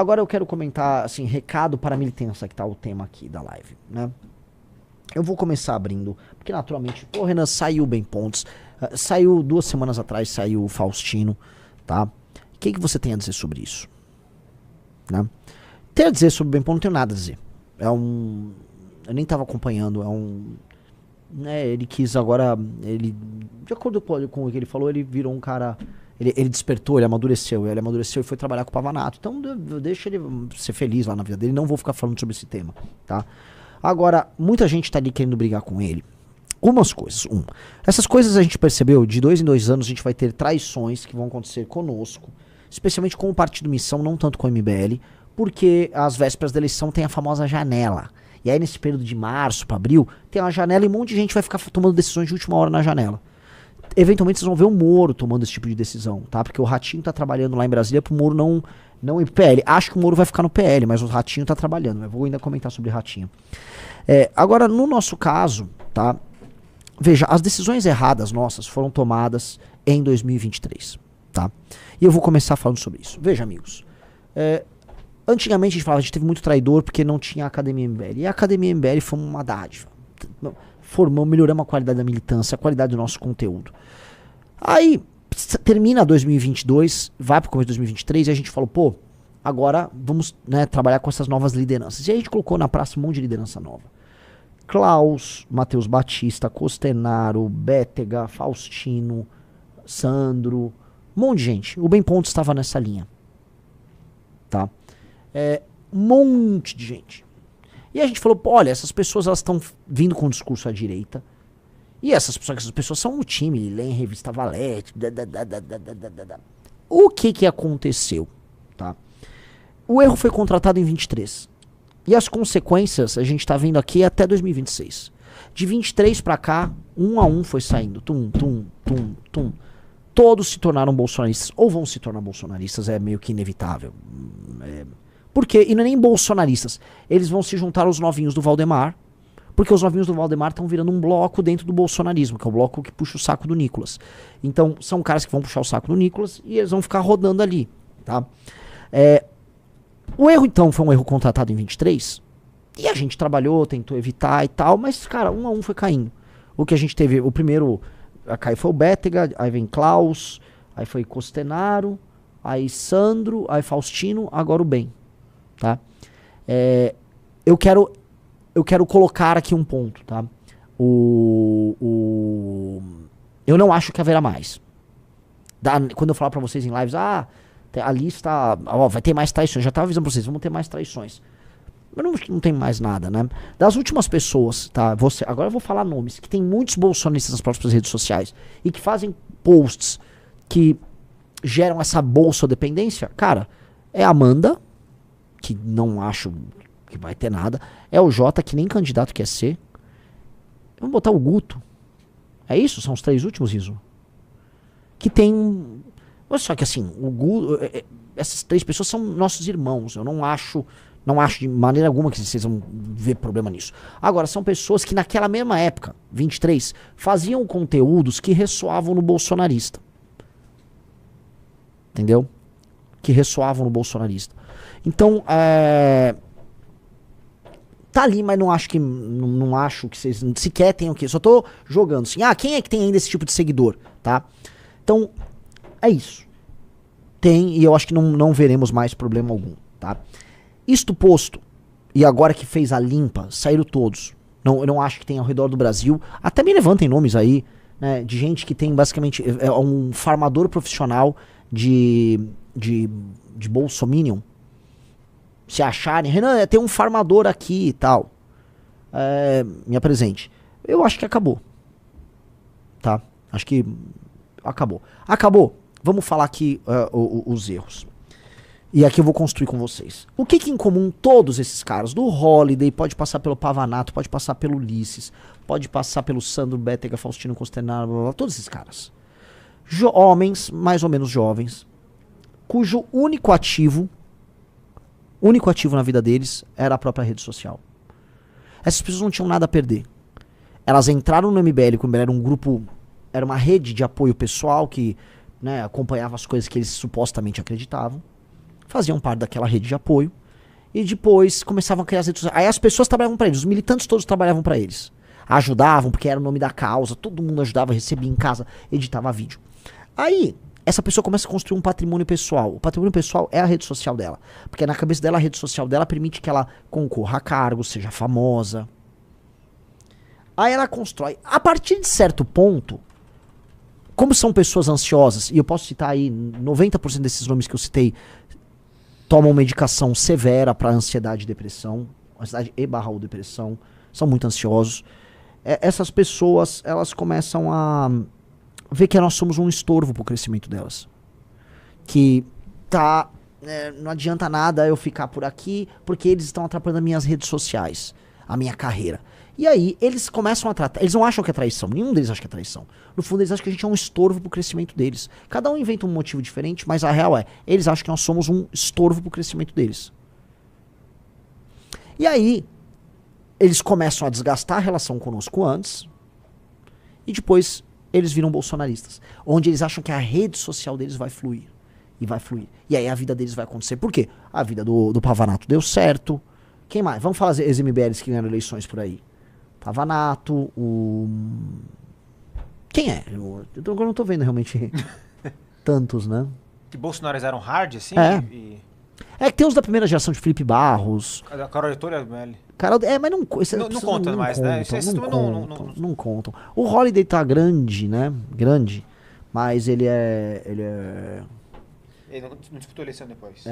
Agora eu quero comentar, assim, recado para a militância, que tá o tema aqui da live, né? Eu vou começar abrindo, porque naturalmente, o Renan saiu Bem Pontes, saiu 2 semanas atrás, saiu o Faustino, tá? O que você tem a dizer sobre isso? Né? Tem a dizer sobre o Bem Pontes, não tenho nada a dizer. Eu nem tava acompanhando, né, ele quis agora, de acordo com o que ele falou, ele virou um cara, ele despertou, ele amadureceu e foi trabalhar com o Pavanato. Então deixa ele ser feliz lá na vida dele, não vou ficar falando sobre esse tema, tá? Agora, muita gente tá ali querendo brigar com ele. Umas coisas. Essas coisas a gente percebeu, de 2 em 2 anos a gente vai ter traições que vão acontecer conosco, especialmente com o Partido Missão, não tanto com o MBL, porque às vésperas da eleição tem a famosa janela. E aí nesse período de março para abril, tem uma janela e um monte de gente vai ficar tomando decisões de última hora na janela. Eventualmente vocês vão ver o Moro tomando esse tipo de decisão, tá? Porque o Ratinho tá trabalhando lá em Brasília pro Moro não ir pro PL. Acho que o Moro vai ficar no PL, mas o Ratinho tá trabalhando. Eu vou ainda comentar sobre Ratinho. Agora, no nosso caso, tá? Veja, as decisões erradas nossas foram tomadas em 2023, tá? E eu vou começar falando sobre isso. Veja, amigos. Antigamente a gente falava, a gente teve muito traidor porque não tinha a Academia MBL. E a Academia MBL foi uma dádiva. Melhoramos a qualidade da militância, a qualidade do nosso conteúdo. Aí, termina 2022, vai pro começo de 2023 e a gente falou, pô, agora vamos, né, trabalhar com essas novas lideranças. E aí a gente colocou na praça um monte de liderança nova. Klaus, Matheus Batista, Costenaro, Bétega, Faustino, Sandro, um monte de gente. O Bem Pontes estava nessa linha. Tá? Um monte de gente. E a gente falou, pô, olha, essas pessoas elas estão vindo com um discurso à direita. E essas pessoas são um time, leem revista Valete. O que aconteceu? Tá? O erro foi contratado em 23. E as consequências a gente tá vendo aqui até 2026. De 23 pra cá, um a um foi saindo. Todos se tornaram bolsonaristas. Ou vão se tornar bolsonaristas, é meio que inevitável. Por quê? E não é nem bolsonaristas. Eles vão se juntar aos novinhos do Valdemar. Porque os novinhos do Valdemar estão virando um bloco dentro do bolsonarismo, que é o bloco que puxa o saco do Nicolas. Então, são caras que vão puxar o saco do Nicolas e eles vão ficar rodando ali. Tá? O erro, então, foi um erro contratado em 23. E a gente trabalhou, tentou evitar e tal, mas, cara, um a um foi caindo. O que a gente teve, o primeiro a cair foi o Bétega, aí vem Klaus, aí foi Costenaro, aí Sandro, aí Faustino, agora o Bem. Tá? Eu quero colocar aqui um ponto, tá? Eu não acho que haverá mais. Quando eu falar pra vocês em lives, a lista, vai ter mais traições. Já tava avisando pra vocês, vamos ter mais traições. Eu não tem mais nada, né? Das últimas pessoas, tá? Agora eu vou falar nomes, que tem muitos bolsonaristas nas próprias redes sociais e que fazem posts que geram essa bolsodependência. Cara, é a Amanda, que não acho que vai ter nada. É o Jota, que nem candidato quer ser. Vamos botar o Guto. É isso? São os 3 últimos, Riso? Que tem... Só que assim, o Guto... Essas 3 pessoas são nossos irmãos. Eu não acho de maneira alguma que vocês vão ver problema nisso. Agora, são pessoas que naquela mesma época, 23, faziam conteúdos que ressoavam no bolsonarista. Entendeu? Que ressoavam no bolsonarista. Então, tá ali, mas não acho que vocês sequer tenham que. Só tô jogando assim. Quem é que tem ainda esse tipo de seguidor, tá? Então, é isso. Tem, e eu acho que não veremos mais problema algum, tá? Isto posto, e agora que fez a limpa, saíram todos. Eu não acho que tem ao redor do Brasil. Até me levantem nomes aí, né, de gente que tem basicamente um farmador profissional de bolsominion. Se acharem, Renan, tem um farmador aqui e tal. Me apresente. Eu acho que acabou. Tá? Acho que acabou. Acabou. Vamos falar aqui os erros. E aqui eu vou construir com vocês. O que em comum todos esses caras? Do Holiday, pode passar pelo Pavanato, pode passar pelo Ulisses, pode passar pelo Sandro, Bétega, Faustino, Costenaro, blá, blá, blá, todos esses caras. Homens, mais ou menos jovens, cujo único ativo na vida deles era a própria rede social. Essas pessoas não tinham nada a perder. Elas entraram no MBL, como era um grupo, era uma rede de apoio pessoal que, né, acompanhava as coisas que eles supostamente acreditavam. faziam parte daquela rede de apoio, e depois começavam a criar as redes sociais. Aí as pessoas trabalhavam para eles, os militantes todos trabalhavam para eles. Ajudavam, porque era o nome da causa, todo mundo ajudava, recebia em casa, editava vídeo. Aí, essa pessoa começa a construir um patrimônio pessoal. O patrimônio pessoal é a rede social dela. Porque na cabeça dela, a rede social dela permite que ela concorra a cargos, seja famosa. Aí ela constrói. A partir de certo ponto, como são pessoas ansiosas, e eu posso citar aí 90% desses nomes que eu citei, tomam medicação severa para ansiedade e depressão, ansiedade e/ou depressão, são muito ansiosos. Essas pessoas, elas começam a ver que nós somos um estorvo pro crescimento delas. Que não adianta nada eu ficar por aqui, porque eles estão atrapalhando as minhas redes sociais, a minha carreira. E aí, eles começam a tratar, eles não acham que é traição, nenhum deles acha que é traição. No fundo, eles acham que a gente é um estorvo pro crescimento deles. Cada um inventa um motivo diferente, mas a real eles acham que nós somos um estorvo pro crescimento deles. E aí, eles começam a desgastar a relação conosco antes, e depois eles viram bolsonaristas, onde eles acham que a rede social deles vai fluir. E vai fluir. E aí a vida deles vai acontecer. Por quê? A vida do Pavanato deu certo. Quem mais? Vamos falar as MBLs que ganharam eleições por aí. Pavanato, Quem é? Eu não tô vendo realmente tantos, né? Que Bolsonaros eram hard, assim? É que tem os da primeira geração de Felipe Barros. A Carol Heitor e a MBL. Mas não conta mais, né? Não contam. O Holiday tá grande, né? Grande. Mas ele não disputou eleição depois.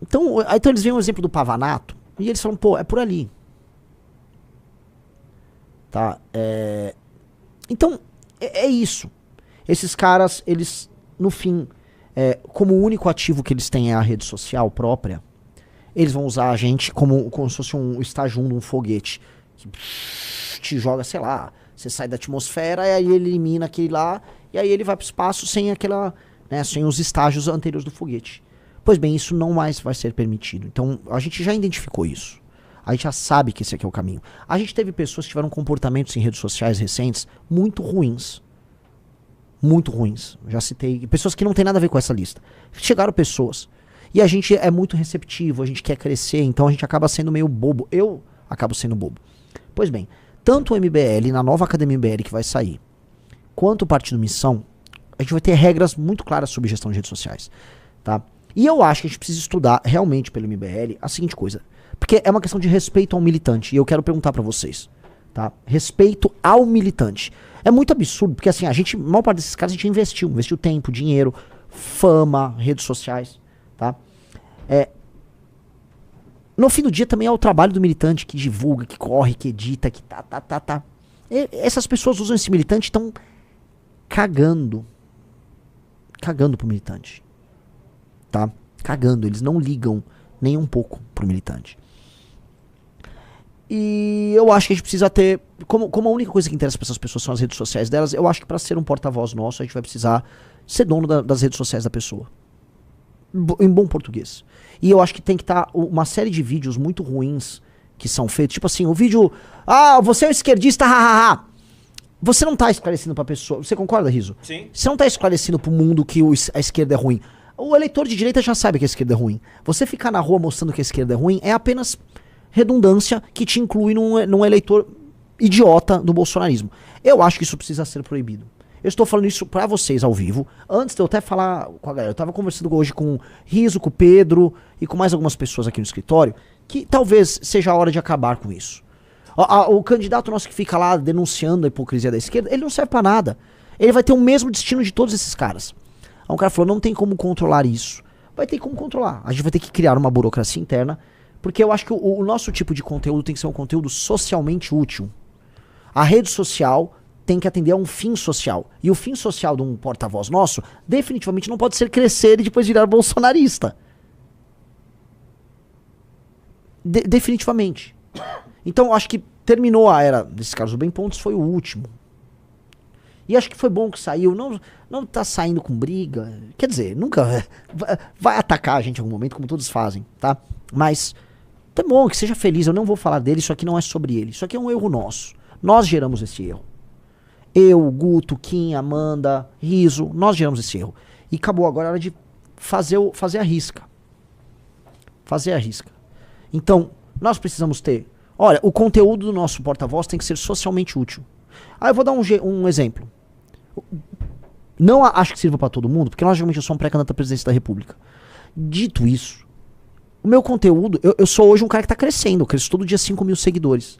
Então eles veem o exemplo do Pavanato e eles falam, pô, é por ali. Tá? Então, é isso. Esses caras, eles, no fim, como o único ativo que eles têm é a rede social própria, eles vão usar a gente como se fosse um estágio 1 de um foguete. Que te joga, sei lá, você sai da atmosfera e aí ele elimina aquele lá, e aí ele vai pro espaço sem sem os estágios anteriores do foguete. Pois bem, isso não mais vai ser permitido. Então, a gente já identificou isso. A gente já sabe que esse aqui é o caminho. A gente teve pessoas que tiveram comportamentos em redes sociais recentes muito ruins. Muito ruins. Já citei. Pessoas que não tem nada a ver com essa lista. Chegaram pessoas. E a gente é muito receptivo, a gente quer crescer, então a gente acaba sendo meio bobo. Eu acabo sendo bobo. Pois bem, tanto o MBL, na nova Academia MBL que vai sair, quanto o Partido Missão, a gente vai ter regras muito claras sobre gestão de redes sociais. Tá? E eu acho que a gente precisa estudar realmente pelo MBL a seguinte coisa. Porque é uma questão de respeito ao militante. E eu quero perguntar pra vocês. Tá? Respeito ao militante. É muito absurdo, porque assim, a maior parte desses caras a gente investiu tempo, dinheiro, fama, redes sociais. Tá? No fim do dia também é o trabalho do militante que divulga, que corre, que edita, que tá. Essas pessoas usam esse militante e estão cagando pro militante. Tá? Cagando, eles não ligam nem um pouco pro militante. E eu acho que a gente precisa ter, como a única coisa que interessa para essas pessoas são as redes sociais delas, eu acho que para ser um porta-voz nosso, a gente vai precisar ser dono das redes sociais da pessoa. Em bom português. E eu acho que tem que estar uma série de vídeos muito ruins que são feitos. Tipo assim, o vídeo... você é um esquerdista, hahaha. Você não tá esclarecendo pra pessoa... Você concorda, Riso? Sim. Você não tá esclarecendo pro mundo que a esquerda é ruim. O eleitor de direita já sabe que a esquerda é ruim. Você ficar na rua mostrando que a esquerda é ruim é apenas redundância que te inclui num eleitor idiota do bolsonarismo. Eu acho que isso precisa ser proibido. Eu estou falando isso pra vocês ao vivo. Antes de eu até falar com a galera, eu tava conversando hoje com o Riso, com o Pedro e com mais algumas pessoas aqui no escritório, que talvez seja a hora de acabar com isso. O candidato nosso que fica lá denunciando a hipocrisia da esquerda, ele não serve pra nada. Ele vai ter o mesmo destino de todos esses caras. Aí um cara falou, não tem como controlar isso. Vai ter como controlar. A gente vai ter que criar uma burocracia interna, porque eu acho que o nosso tipo de conteúdo tem que ser um conteúdo socialmente útil. A rede social tem que atender a um fim social. E o fim social de um porta-voz nosso definitivamente não pode ser crescer e depois virar bolsonarista. Definitivamente. Então, acho que terminou a era desses caras. O Bem Pontos foi o último. E acho que foi bom que saiu. Não tá saindo com briga. Quer dizer, nunca vai atacar a gente em algum momento, como todos fazem, tá? Mas é bom que seja feliz. Eu não vou falar dele. Isso aqui não é sobre ele. Isso aqui é um erro nosso. Nós geramos esse erro. Eu, Guto, Kim, Amanda, Riso, nós geramos esse erro. E acabou agora a hora de fazer a risca. Fazer a risca. Então, nós precisamos ter... Olha, o conteúdo do nosso porta-voz tem que ser socialmente útil. Aí eu vou dar um exemplo. Não acho que sirva pra todo mundo, porque logicamente eu sou um pré-candidato à presidência da República. Dito isso, o meu conteúdo... Eu sou hoje um cara que tá crescendo. Eu cresço todo dia 5 mil seguidores.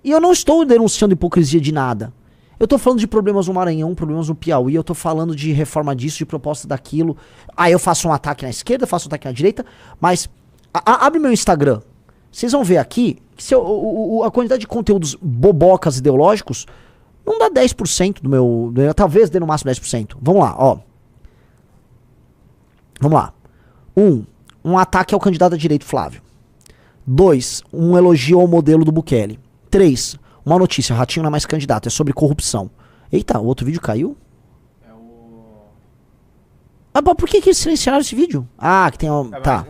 E eu não estou denunciando hipocrisia de nada. Eu tô falando de problemas no Maranhão, problemas no Piauí, eu tô falando de reforma disso, de proposta daquilo. Aí eu faço um ataque na esquerda, faço um ataque na direita, mas abre meu Instagram. Vocês vão ver aqui que a quantidade de conteúdos bobocas ideológicos não dá 10% do meu... Talvez dê no máximo 10%. Vamos lá, ó. Vamos lá. Um ataque ao candidato à direita Flávio. 2, um elogio ao modelo do Bukele. 3, uma notícia, Ratinho não é mais candidato, é sobre corrupção. Eita, o outro vídeo caiu? É o... Ah, por que eles silenciaram esse vídeo? Ah, que tem... Tá.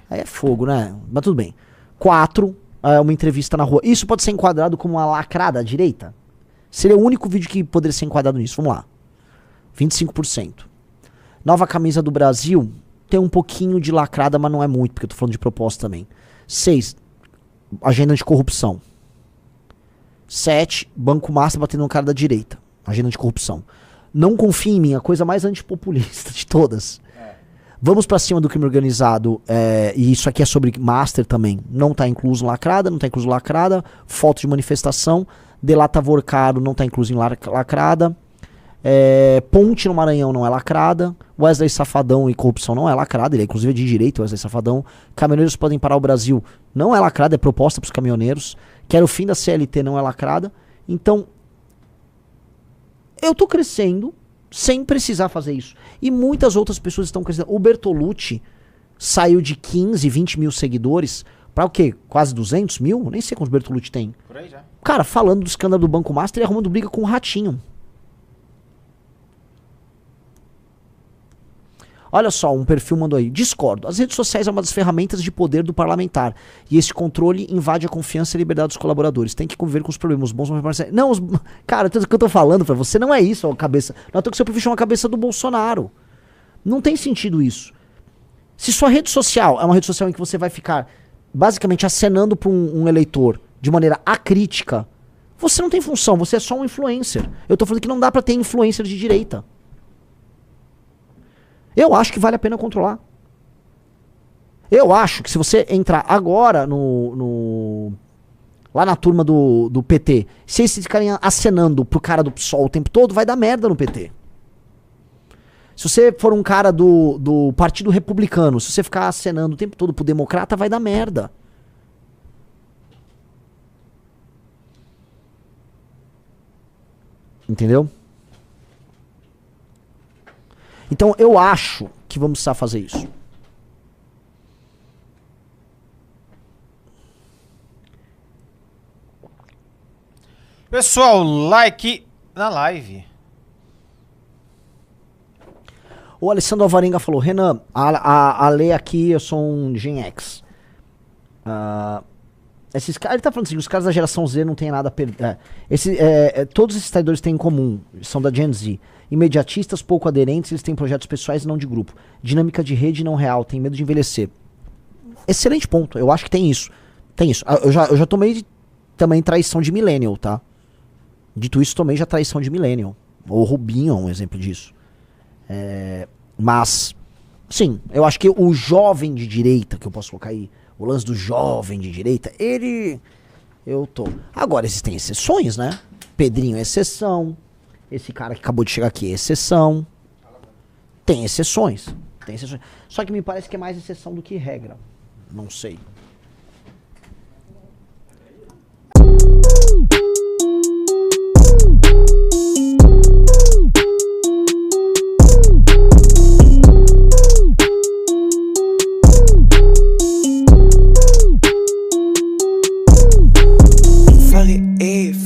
Aí é fogo, né? Mas tudo bem. 4, uma entrevista na rua. Isso pode ser enquadrado como uma lacrada à direita? Seria o único vídeo que poderia ser enquadrado nisso. Vamos lá. 25%. Nova camisa do Brasil tem um pouquinho de lacrada, mas não é muito, porque eu tô falando de proposta também. 6, agenda de corrupção. 7, Banco Master batendo no cara da direita. Agenda de corrupção. Não confie em mim, a coisa mais antipopulista de todas. Vamos pra cima do crime organizado. E isso aqui é sobre Master também. Não tá incluso lacrada, não tá incluso lacrada. Foto de manifestação. Delata Vorcaro não tá incluso em lacrada. Ponte no Maranhão não é lacrada. Wesley Safadão e corrupção não é lacrada. Ele é inclusive de direito, Wesley Safadão. Caminhoneiros podem parar o Brasil não é lacrada, é proposta pros caminhoneiros. Quero o fim da CLT não é lacrada. Então, eu tô crescendo sem precisar fazer isso. E muitas outras pessoas estão crescendo. O Bertolucci saiu de 15, 20 mil seguidores pra o quê? Quase 200 mil? Nem sei quantos Bertolucci tem. Por aí já. Cara, falando do escândalo do Banco Master e arrumando briga com o Ratinho. Olha só, um perfil mandou aí. Discordo. As redes sociais é uma das ferramentas de poder do parlamentar. E esse controle invade a confiança e a liberdade dos colaboradores. Tem que conviver com os problemas bons. Não, cara, o que eu tô falando pra você não é isso, a cabeça. Não, eu tô com o seu perfil chama a cabeça do Bolsonaro. Não tem sentido isso. Se sua rede social é uma rede social em que você vai ficar basicamente acenando pra um eleitor de maneira acrítica, você não tem função, você é só um influencer. Eu tô falando que não dá pra ter influencer de direita. Eu acho que vale a pena controlar. Eu acho que se você entrar agora lá na turma do PT, se eles ficarem acenando pro cara do PSOL o tempo todo, vai dar merda no PT. Se você for um cara do Partido Republicano, se você ficar acenando o tempo todo pro Democrata, vai dar merda. Entendeu? Então eu acho que vamos precisar fazer isso. Pessoal, like na live. O Alessandro Alvarenga falou: Renan, a lei aqui, eu sou um Gen X. Esses caras, ele tá falando assim, os caras da geração Z não tem nada a perder. Todos esses traidores têm em comum, são da Gen Z. Imediatistas, pouco aderentes, eles têm projetos pessoais e não de grupo. Dinâmica de rede não real, tem medo de envelhecer. Excelente ponto, eu acho que tem isso. Tem isso. Eu já tomei também traição de millennial, tá? Dito isso, tomei já traição de millennial. O Rubinho é um exemplo disso. Mas, sim, eu acho que o jovem de direita, que eu posso colocar aí, o lance do jovem de direita, Agora, existem exceções, né? Pedrinho é exceção. Esse cara que acabou de chegar aqui é exceção. Tem exceções. Só que me parece que é mais exceção do que regra. Não sei.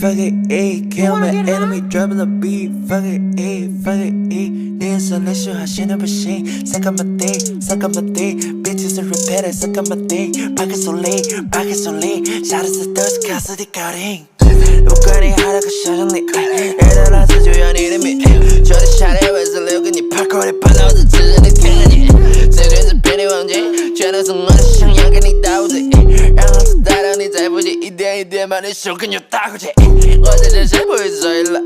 Fuck it, kill my enemy, dropping the beat. Fuck it, Dance unless you hashing a machine. Suck up my day, bitches are repetitive, suck up my day. Pocket so late, shout out to thirst, casa de caring. 누구니 하라고 샤장리 애들아 사줘야 니름이 저리 샤레 왜서 레오그니 파코리 팔로우도 찔러내 텔라니 这圈子被你忘记，全都是我的想要跟你斗嘴，然后再带到你在附近，一点一点把你手跟脚打过去。我在这谁不会醉了，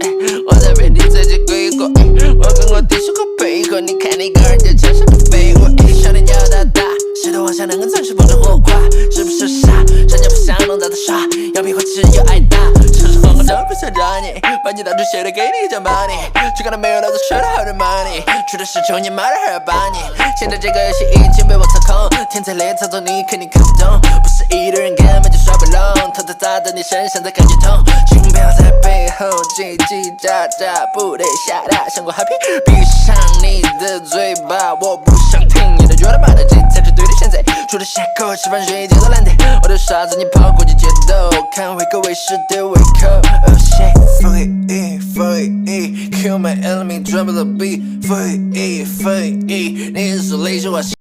我在被你自己归过，我跟我弟兄和配合，你看你个人就像是个废物。少年叫大大，谁都妄想能跟钻石碰着火花，是不是傻？人家不想弄砸的耍，要比我只有挨打。城市黄昏都不想找你，把你当成谁都给你奖把你，去看到没有老子吃的好的 money， 去的是穷你妈的还要把你。现在这个游戏已经被我操控，天才类操作你肯定看不懂，不是一的人根本就耍不拢，偷偷砸到你身上才感觉痛，请不要在背后叽叽喳喳，不得吓大，想过 happy， 闭上你的嘴巴，我不想听你的，觉得骂的这才是对的。现在除了下课吃饭睡觉都懒得，我的傻子你跑过去街头，看回个卫视的胃口。Oh shit， fuck it fuck it， kill my enemy， drop the beat， fuck it fuck it， 你是雷说话。